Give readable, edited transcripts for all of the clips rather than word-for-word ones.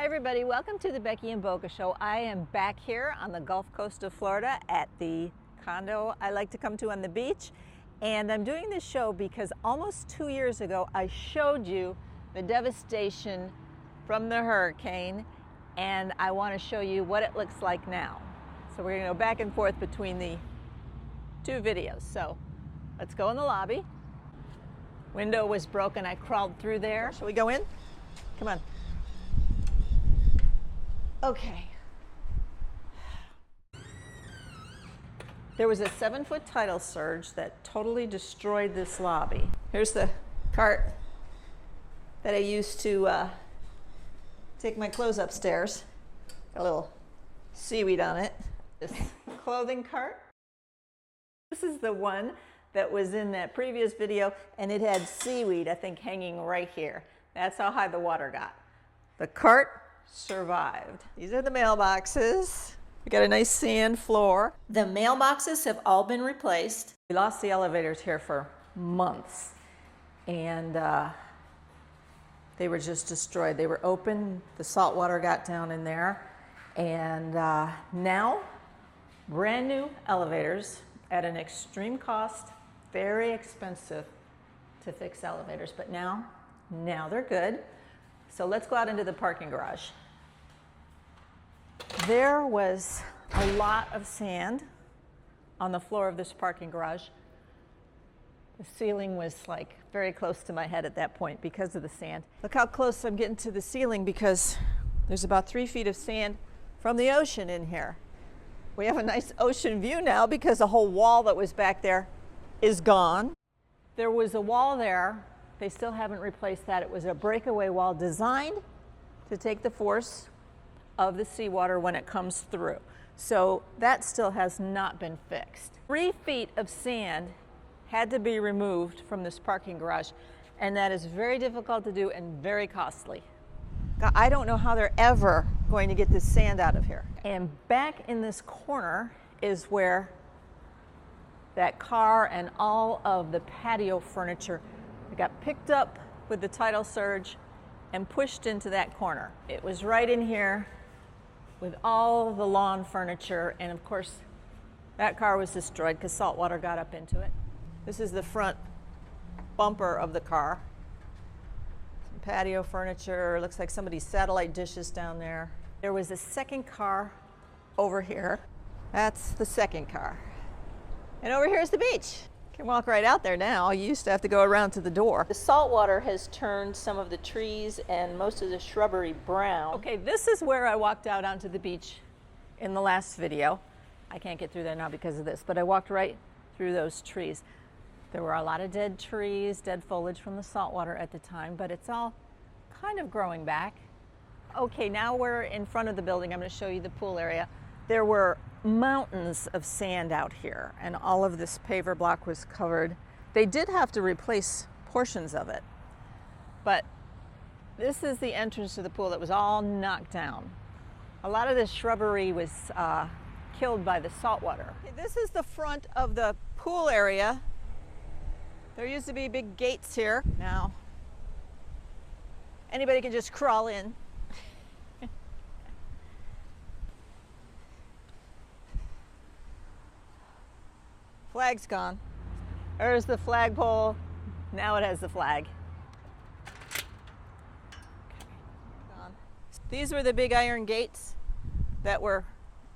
Hi everybody, welcome to the Becky and Boca Show. I am back here on the Gulf Coast of Florida at the condo I like to come to on the beach. And I'm doing this show because almost 2 years ago I showed you the devastation from the hurricane, and I want to show you what it looks like now. So we're going to go back and forth between the two videos. So let's go in the lobby. Window was broken, I crawled through there. Shall we go in? Come on. Okay. There was a 7-foot tidal surge that totally destroyed this lobby. Here's the cart that I used to take my clothes upstairs. Got a little seaweed on it. This clothing cart. This is the one that was in that previous video, and it had seaweed, I think, hanging right here. That's how high the water got. The cart survived. These are the mailboxes. We got a nice sand floor. The mailboxes have all been replaced. We lost the elevators here for months, and they were just destroyed. They were open, the salt water got down in there, and now brand new elevators at an extreme cost, very expensive to fix elevators, but now they're good. So let's go out into the parking garage. There was a lot of sand on the floor of this parking garage. The ceiling was like very close to my head at that point because of the sand. Look how close I'm getting to the ceiling because there's about 3 feet of sand from the ocean in here. We have a nice ocean view now because the whole wall that was back there is gone. There was a wall there. They still haven't replaced that. It was a breakaway wall designed to take the force of the seawater when it comes through. So that still has not been fixed. 3 feet of sand had to be removed from this parking garage, and that is very difficult to do and very costly. I don't know how they're ever going to get this sand out of here. And back in this corner is where that car and all of the patio furniture got picked up with the tidal surge and pushed into that corner. It was right in here with all the lawn furniture, and of course that car was destroyed because salt water got up into it. This is the front bumper of the car. Some patio furniture, looks like somebody's satellite dishes down there. There was a second car over here. That's the second car. And over here is the beach. Can walk right out there now. You used to have to go around to the door. The salt water has turned some of the trees and most of the shrubbery brown. Okay, this is where I walked out onto the beach in the last video. I can't get through there now because of this, but I walked right through those trees. There were a lot of dead trees, dead foliage from the salt water at the time, but it's all kind of growing back. Okay, now we're in front of the building. I'm going to show you the pool area. There were mountains of sand out here, and all of this paver block was covered. They did have to replace portions of it, but this is the entrance to the pool that was all knocked down. A lot of this shrubbery was killed by the salt water. This is the front of the pool area. There used to be big gates here. Now anybody can just crawl in. Flag's gone. There's the flagpole. Now it has the flag. Okay. These were the big iron gates that were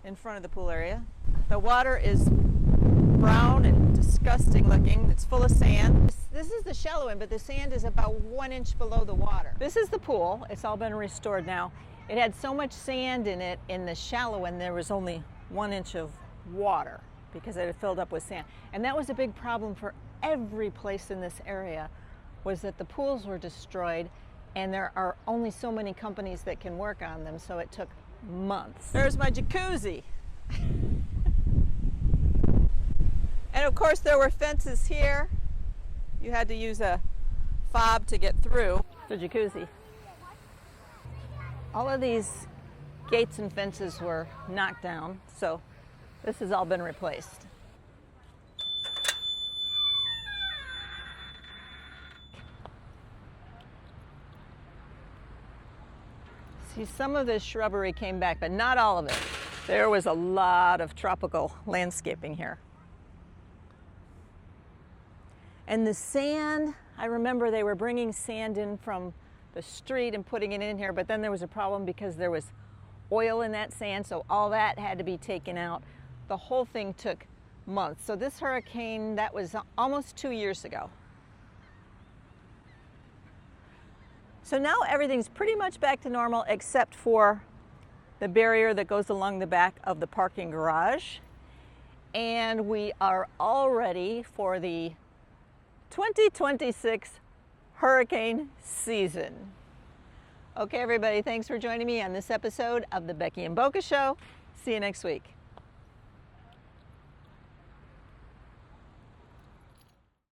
in front of the pool area. The water is brown and disgusting looking. It's full of sand. This is the shallow end, but the sand is about 1 inch below the water. This is the pool. It's all been restored now. It had so much sand in it in the shallow end, there was only 1 inch of water, because it had filled up with sand. And that was a big problem for every place in this area, was that the pools were destroyed and there are only so many companies that can work on them, so it took months. There's my jacuzzi. And of course there were fences here. You had to use a fob to get through the jacuzzi. All of these gates and fences were knocked down, so this has all been replaced. See, some of the shrubbery came back, but not all of it. There was a lot of tropical landscaping here. And the sand, I remember they were bringing sand in from the street and putting it in here, but then there was a problem because there was oil in that sand, so all that had to be taken out. The whole thing took months. So this hurricane, that was almost 2 years ago. So now everything's pretty much back to normal except for the barrier that goes along the back of the parking garage. And we are all ready for the 2026 hurricane season. Okay, everybody, thanks for joining me on this episode of the Becky and Boca Show. See you next week.